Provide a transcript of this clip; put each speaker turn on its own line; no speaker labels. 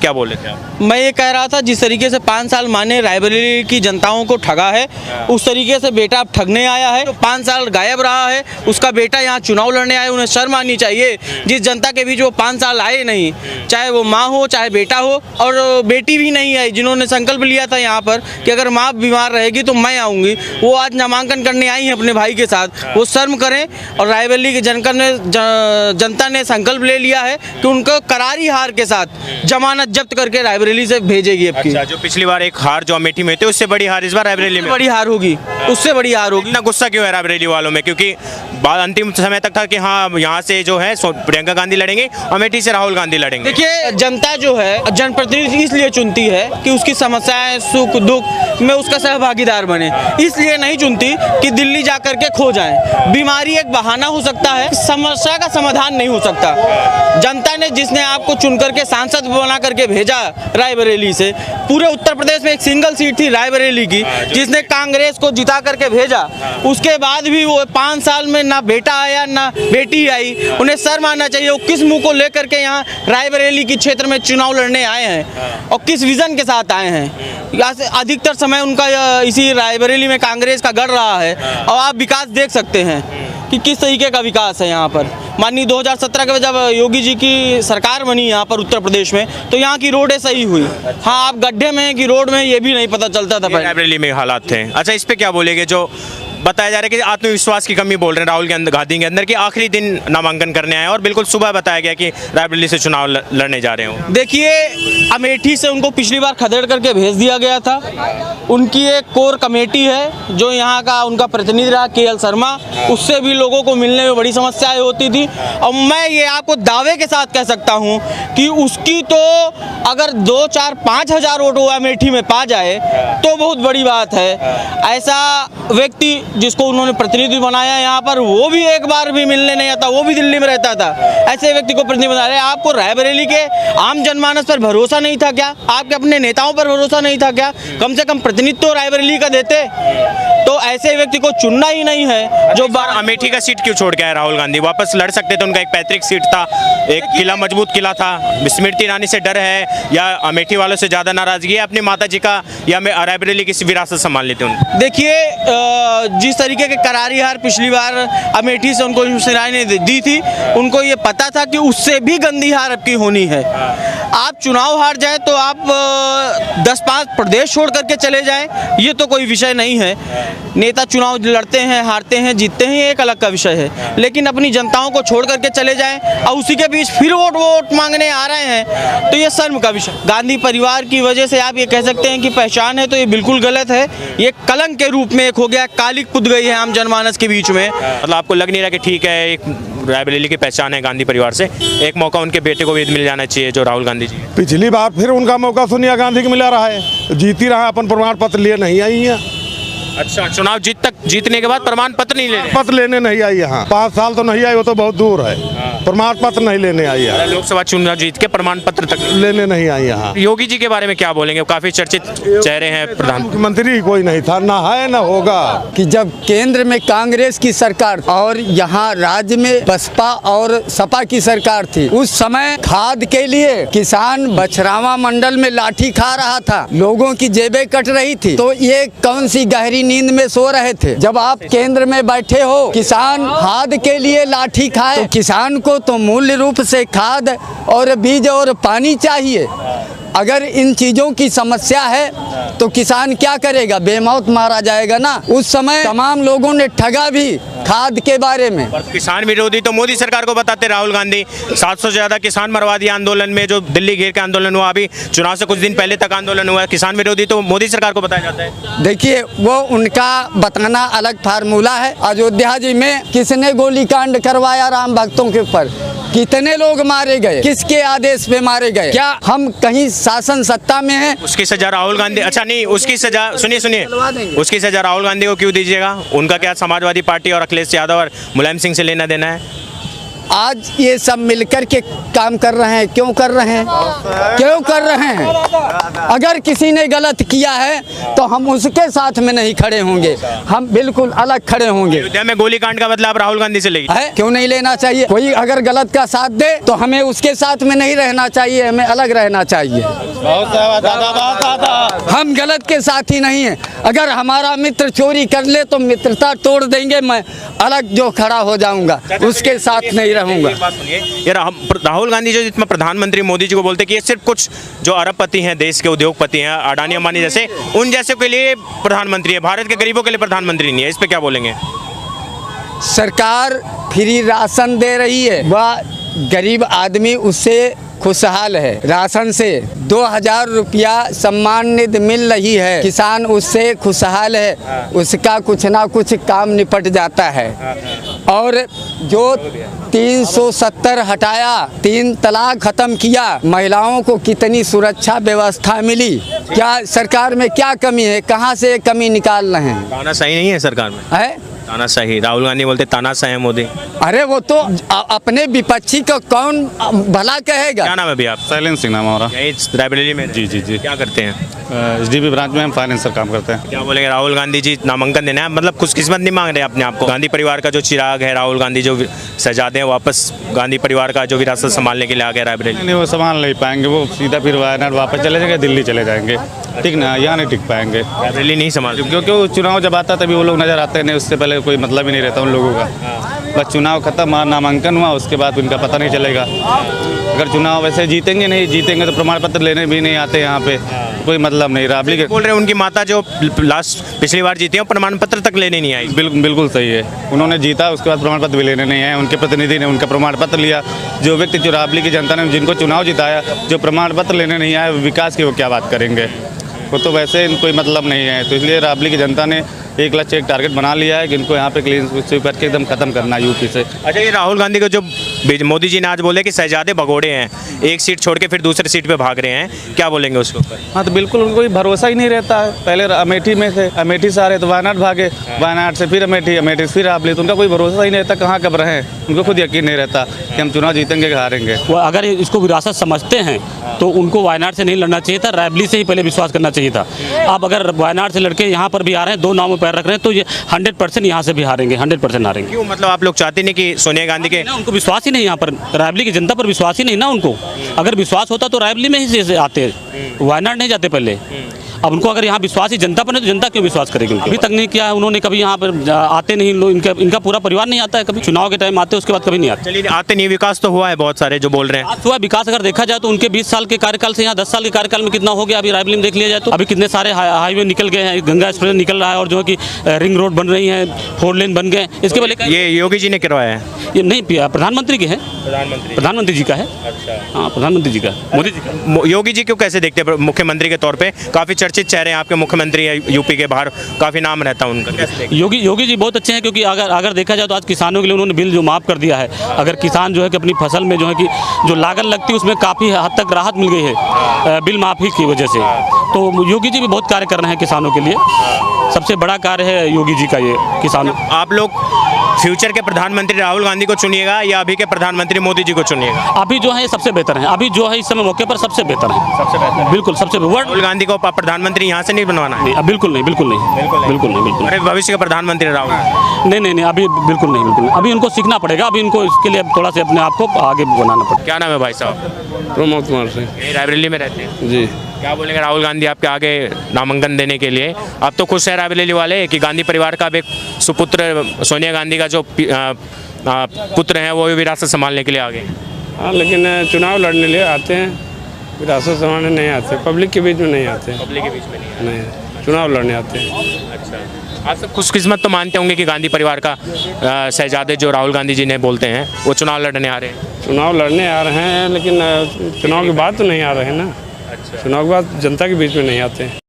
क्या बोले थे आप?
मैं ये कह रहा था जिस तरीके से 5 साल माने रायबरेली की जनताओं को ठगा है, उस तरीके से बेटा अब ठगने आया है। तो 5 साल गायब रहा है, उसका बेटा यहाँ चुनाव लड़ने आया, उन्हें शर्म आनी चाहिए। जिस जनता के बीच वो 5 साल आए नहीं, चाहे वो माँ हो चाहे बेटा हो, और बेटी भी नहीं आई, जिन्होंने संकल्प लिया था यहाँ पर कि अगर माँ बीमार रहेगी तो मैं आऊँगी, वो आज नामांकन करने आई हैं अपने भाई के साथ। वो शर्म करें। और रायबरेली के जनता ने संकल्प ले लिया है कि उनको करारी हार के साथ जमानत जब्त करके रायबरेली से भेजेगी। अब की
अच्छा, जो पिछली बार एक हार जो अमेठी में थी उससे बड़ी हार इस बार रायबरेली में,
बड़ी हार होगी, उससे बड़ी हार होगी।
इतना गुस्सा क्यों है रायबरेली वालों में? क्योंकि बाद अंतिम समय तक था कि हाँ यहाँ से जो है प्रियंका गांधी लड़ेंगे, अमेठी से राहुल गांधी लड़ेंगे।
देखिए, जनता जो है जनप्रतिनिधि इसलिए चुनती है कि उसकी समस्याएं सुख दुख में उसका सहभागीदार बने, इसलिए नहीं चुनती कि दिल्ली जा करके खो जाएं। बीमारी एक बहाना हो सकता है, समस्या का समाधान नहीं हो सकता। जनता ने जिसने आपको चुन करके सांसद बना करके भेजा रायबरेली से, पूरे उत्तर प्रदेश में एक सिंगल सीट थी रायबरेली की, जिसने कांग्रेस को जिता करके भेजा, उसके बाद भी वो 5 साल में ना बेटा आया ना बेटी आई। उन्हें शर्म आना चाहिए। वो किस मुंह को लेकर के यहाँ रायबरेली की क्षेत्र में चुनाव लड़ने आए हैं और किस विजन के साथ आए हैं। यहाँ से अधिकतर समय उनका इसी रायबरेली में कांग्रेस का गढ़ रहा है, और आप विकास देख सकते हैं कि किस तरीके का विकास है यहाँ पर। माननीय 2017 के जब योगी जी की सरकार बनी यहाँ पर उत्तर प्रदेश में, तो यहाँ की रोडें सही हुई। हाँ, आप गड्ढे में कि रोड में, ये भी नहीं पता चलता था पहले।
रायबरेली में हालात थे। अच्छा, इस पे क्या बोलेंगे? जो बताया जा रहा है कि आत्मविश्वास की कमी बोल रहे हैं राहुल गांधी के अंदर, कि आखिरी दिन नामांकन करने आए और बिल्कुल सुबह बताया गया कि रायबरेली से चुनाव लड़ने जा रहे हो।
देखिए, अमेठी से उनको पिछली बार खदेड़ करके भेज दिया गया था। उनकी एक कोर कमेटी है जो यहाँ का उनका प्रतिनिधि रहा KL शर्मा, उससे भी लोगों को मिलने में बड़ी समस्याएं होती थी। और मैं ये आपको दावे के साथ कह सकता हूँ कि उसकी तो अगर 2, 4, 5 हज़ार वोट वो अमेठी में पा जाए तो बहुत बड़ी बात है। ऐसा व्यक्ति जिसको उन्होंने प्रतिनिधि बनाया यहाँ पर, वो भी एक बार भी मिलने नहीं आता, वो भी दिल्ली में रहता था। ऐसे व्यक्ति को प्रतिनिधि बना रहे। आपको रायबरेली के आम जनमानस पर भरोसा नहीं था क्या? आपके अपने नेताओं पर भरोसा नहीं था क्या? कम से कम प्रतिनिधित्व तो रायबरेली का देते। तो ऐसे व्यक्ति को चुनना ही नहीं है। जो
अमेठी का सीट क्यों छोड़ के आए राहुल गांधी? वापस लड़ सकते थे, उनका एक पैतृक सीट था, एक किला, मजबूत किला था। स्मृति ईरानी से डर है या अमेठी वालों से ज्यादा नाराजगी है अपनी माता जी का, या रायबरेली की विरासत संभाल लेते उनको?
देखिए, जिस तरीके के करारी हार पिछली बार अमेठी से उनको ईरानी ने दी थी, उनको ये पता था कि उससे भी गंदी हार अब की होनी है। आप चुनाव हार जाए तो आप 10-5 प्रदेश छोड़ करके चले जाएं, ये तो कोई विषय नहीं है। नेता चुनाव लड़ते हैं, हारते हैं, जीतते हैं, एक अलग का विषय है। लेकिन अपनी जनताओं को छोड़ करके चले जाएं और उसी के बीच फिर वोट मांगने आ रहे हैं, तो ये शर्म का विषय। गांधी परिवार की वजह से आप ये कह सकते हैं कि पहचान है, तो ये बिल्कुल गलत है। ये कलंक के रूप में एक हो गया, कालिक पुत गई है आम जनमानस के बीच में।
मतलब आपको लग नहीं रहा कि ठीक है, एक रायबरेली की पहचान है गांधी परिवार से, एक मौका उनके बेटे को भी मिल जाना चाहिए जो राहुल गांधी जी?
पिछली बार फिर उनका मौका सोनिया गांधी को मिला रहा है, जीती रहा, अपन प्रमाण पत्र लिए नहीं आई है।
अच्छा, चुनाव जीतने के बाद प्रमाण पत्र नहीं लेने?
पत्र लेने नहीं आई यहाँ, 5 साल तो नहीं आई, वो तो बहुत दूर है। प्रमाण पत्र नहीं लेने आई है,
लोकसभा चुनाव जीत के प्रमाण पत्र तक
लेने नहीं आई यहाँ।
योगी जी के बारे में क्या बोलेंगे? काफी चर्चित चेहरे हैं,
प्रधानमंत्री कोई नहीं था, ना है ना होगा।
कि जब केंद्र में कांग्रेस की सरकार और यहाँ राज्य में बसपा और सपा की सरकार थी, उस समय खाद के लिए किसान बछरावा मंडल में लाठी खा रहा था, लोगों की जेबें कट रही थी। तो ये कौन सी गहरी नींद में सो रहे थे? जब आप केंद्र में बैठे हो, किसान खाद के लिए लाठी खाए, तो किसान को तो मूल रूप से खाद और बीज और पानी चाहिए। अगर इन चीजों की समस्या है तो किसान क्या करेगा? बेमौत मारा जाएगा ना। उस समय तमाम लोगों ने ठगा भी खाद के बारे में।
किसान विरोधी तो मोदी सरकार को बताते राहुल गांधी। 700 से ज्यादा किसान मरवा दिया आंदोलन में, जो दिल्ली घेर के आंदोलन हुआ, अभी चुनाव से कुछ दिन पहले तक आंदोलन हुआ है। किसान विरोधी तो मोदी सरकार को बताया जाता है।
देखिए, वो उनका बताना अलग फार्मूला है। अयोध्या जी में किसने गोलीकांड करवाया राम भक्तों के ऊपर? कितने लोग मारे गए? किसके आदेश पे मारे गए? क्या हम कहीं शासन सत्ता में हैं?
उसकी सजा राहुल गांधी, अच्छा नहीं, उसकी सजा सुनिए, उसकी सजा राहुल गांधी को क्यों दीजिएगा? उनका क्या समाजवादी पार्टी और अखिलेश यादव और मुलायम सिंह से लेना देना है?
आज ये सब मिलकर के काम कर रहे हैं। क्यों कर रहे हैं? क्यों कर रहे हैं? अगर किसी ने गलत किया है तो हम उसके साथ में नहीं खड़े होंगे, हम बिल्कुल अलग खड़े होंगे।
अयोध्या में गोलीकांड का बदला आप राहुल गांधी से लेगी
है, क्यों नहीं लेना चाहिए? कोई अगर गलत का साथ दे तो हमें उसके साथ में नहीं रहना चाहिए, हमें अलग रहना चाहिए। हम गलत के साथ ही नहीं हैं। अगर हमारा मित्र चोरी कर ले तो मित्रता तोड़ देंगे, मैं अलग जो खड़ा हो जाऊंगा, उसके साथ नहीं रहूंगा।
एक बात सुनिए, ये राहुल गांधी जो जितना प्रधानमंत्री मोदी जी को बोलते हैं कि ये सिर्फ कुछ जो अरबपति हैं, देश के उद्योगपति हैं, अडानी अंबानी जैसे, उन जैसे के लिए प्रधानमंत्री है, भारत के गरीबों के लिए प्रधानमंत्री नहीं है। इस पे क्या बोलेंगे?
सरकार फ्री राशन दे रही है, वह गरीब आदमी उससे खुशहाल है। राशन से 2000 रुपया सम्मान निधि मिल रही है, किसान उससे खुशहाल है, उसका कुछ ना कुछ काम निपट जाता है। और जो 370 हटाया, 3 तलाक खत्म किया, महिलाओं को कितनी सुरक्षा व्यवस्था मिली। क्या सरकार में क्या कमी है? कहाँ से कमी निकाल रहे हैं?
तानाशाही नहीं है सरकार में,
है
तानाशाही। राहुल गांधी बोलते तानाशाही है मोदी।
अरे वो तो अपने विपक्षी को कौन भला कहेगा?
क्या नाम है भैया आप?
शैलेंद्र सिंह नाम हमारा।
यही रायबरेली में?
जी।
क्या करते हैं?
एसडीपी ब्रांच में हम फाइनेंसर काम करते हैं।
क्या बोलेंगे? राहुल गांधी जी नामांकन देना है, मतलब खुशकिस्मत नहीं मांग रहे अपने आप को? गांधी परिवार का जो चिराग है, राहुल गांधी जो शहजादे हैं, वापस गांधी परिवार का जो विरासत संभालने के लिए आ गए रायबरेली।
नहीं, वो संभाल नहीं पाएंगे, वो सीधा फिर वायनाड वापस चले जाएंगे, दिल्ली चले जाएंगे। ठीक ना, यहाँ नहीं टिक पाएंगे,
रायबरेली नहीं संभाल,
क्योंकि वो चुनाव जब आता तभी वो लोग नजर आते नहीं, उससे पहले कोई मतलब ही नहीं रहता उन लोगों का। बस चुनाव खत्म हुआ, नामांकन हुआ, उसके बाद उनका पता नहीं चलेगा। अगर चुनाव वैसे जीतेंगे नहीं जीतेंगे तो प्रमाण पत्र लेने भी नहीं आते यहाँ पे, कोई मतलब नहीं। राबली के
बोल रहे हैं उनकी माता जो पिछली बार जीती है प्रमाण पत्र तक लेने नहीं आई।
बिल्कुल सही है, उन्होंने जीता, उसके बाद प्रमाण पत्र भी लेने नहीं आए। उनके प्रतिनिधि ने उनका प्रमाण पत्र लिया। जो व्यक्ति जो राबली की जनता ने जिनको चुनाव जिताया, जो प्रमाण पत्र लेने नहीं आए, विकास की वो क्या बात करेंगे? वो तो वैसे कोई मतलब नहीं है। तो इसलिए राबली की जनता ने 1 लक्ष्य एक टारगेट बना लिया है कि इनको यहाँ पे क्लीन स्वीप करके एकदम खत्म करना है यूपी से।
अच्छा, ये राहुल गांधी को जो मोदी जी ने आज बोले कि शहजादे भगोड़े हैं, एक सीट छोड़ के फिर दूसरी सीट पे भाग रहे हैं, क्या बोलेंगे उसके ऊपर?
हाँ, तो बिल्कुल उनको कोई भरोसा ही नहीं रहता है। पहले अमेठी में थे, अमेठी से आ रहे तो वायनाड भागे, वायनाड से फिर अमेठी, अमेठी से फिर राबली, तो उनका कोई भरोसा ही नहीं रहता कहाँ कब रहें। उनको खुद यकीन नहीं रहता कि हम चुनाव जीतेंगे कि हारेंगे।
वो अगर इसको विरासत समझते हैं तो उनको वायनाड से नहीं लड़ना चाहिए था, रायबरेली से ही पहले विश्वास करना चाहिए था। अब अगर वायनाड से लड़के यहाँ पर भी आ रहे हैं, 2 नाव में पैर रख रहे हैं, तो ये 100% यहाँ से भी हारेंगे, 100% हारेंगे।
क्यों? मतलब आप लोग चाहते नहीं कि सोनिया गांधी के?
ना, उनको विश्वास ही नहीं, यहाँ पर रायबरेली की जनता पर विश्वास ही नहीं ना उनको। अगर विश्वास होता तो रायबरेली में ही से आते, वायनाड नहीं जाते पहले। अब उनको अगर यहाँ विश्वास ही जनता पर नहीं तो जनता क्यों विश्वास करेगी? अभी तक नहीं किया है उन्होंने, कभी यहाँ पर आते नहीं लोग, इनका पूरा परिवार नहीं आता है, कभी चुनाव के टाइम आते, उसके बाद कभी नहीं आते।
चलिए, आते नहीं, विकास तो हुआ है बहुत सारे जो बोल रहे हैं।
आज हुआ विकास अगर देखा जाए तो उनके 20 साल के कार्यकाल से यहाँ 10 साल के कार्यकाल में कितना हो गया अभी रायबरेली में देख लिया जाए तो। अभी कितने सारे हाईवे निकल गए हैं, गंगा एक्सप्रेस निकल रहा है, और जो है कि रिंग रोड बन रही है, 4 लेन बन गए। इसके पहले
ये योगी जी ने करवाया है?
ये नहीं, प्रधानमंत्री के है, प्रधानमंत्री जी का है। हाँ, प्रधानमंत्री जी का, मोदी जी का।
योगी जी क्यों कैसे देखते हैं मुख्यमंत्री के तौर पे? काफी चर्चित चेहरे हैं आपके मुख्यमंत्री है, यूपी के बाहर काफी नाम रहता है उनका, कैसे देखते हैं?
योगी जी बहुत अच्छे हैं, क्योंकि अगर देखा जाए तो आज किसानों के लिए उन्होंने बिल जो माफ़ कर दिया है। अगर किसान जो है कि अपनी फसल में जो है कि जो लागत लगती है उसमें काफ़ी हद तक राहत मिल गई है बिल माफ़ी की वजह से। तो योगी जी भी बहुत कार्य कर रहे हैं किसानों के लिए, सबसे बड़ा कार्य है योगी जी का ये किसानों।
आप लोग फ्यूचर के प्रधानमंत्री राहुल गांधी को चुनिएगा या अभी के प्रधानमंत्री मोदी जी को चुनिएगा?
अभी जो है सबसे बेहतर है, अभी जो है इस समय मौके पर सबसे बेहतर है, सबसे बेहतर, बिल्कुल सबसे
राहुल गांधी को प्रधानमंत्री यहाँ से नहीं बनवाना है?
नहीं, बिल्कुल नहीं, बिल्कुल नहीं, बिल्कुल नहीं, बिल्कुल।
अरे भविष्य का प्रधानमंत्री राहुल?
नहीं, अभी बिल्कुल नहीं, बिल्कुल नहीं। अभी उनको सीखना पड़ेगा, अभी उनको इसके लिए थोड़ा सा अपने आप को आगे बनाना पड़ेगा।
क्या नाम है भाई साहब?
प्रमोद कुमार सिंह।
यही रायबरेली में रहते हैं
जी।
क्या बोलेंगे राहुल गांधी आपके आगे नामांकन देने के लिए? अब तो खुश है रायबरेली वाले कि गांधी परिवार का अब एक सुपुत्र सोनिया गांधी का जो पुत्र हैं वो विरासत संभालने के लिए आ गए।
हाँ, लेकिन चुनाव लड़ने लिए आते हैं, विरासत संभालने नहीं आते, पब्लिक के बीच में नहीं आते।
पब्लिक के बीच में
नहीं, चुनाव लड़ने आते हैं।
अच्छा, आप सब खुशकिस्मत तो मानते होंगे कि गांधी परिवार का शहजादे जो राहुल गांधी जी ने बोलते हैं वो चुनाव लड़ने आ रहे हैं?
चुनाव लड़ने आ रहे हैं, लेकिन चुनाव के बाद तो नहीं आ रहे हैं ना। चुनाव के बाद जनता के बीच में नहीं आते हैं।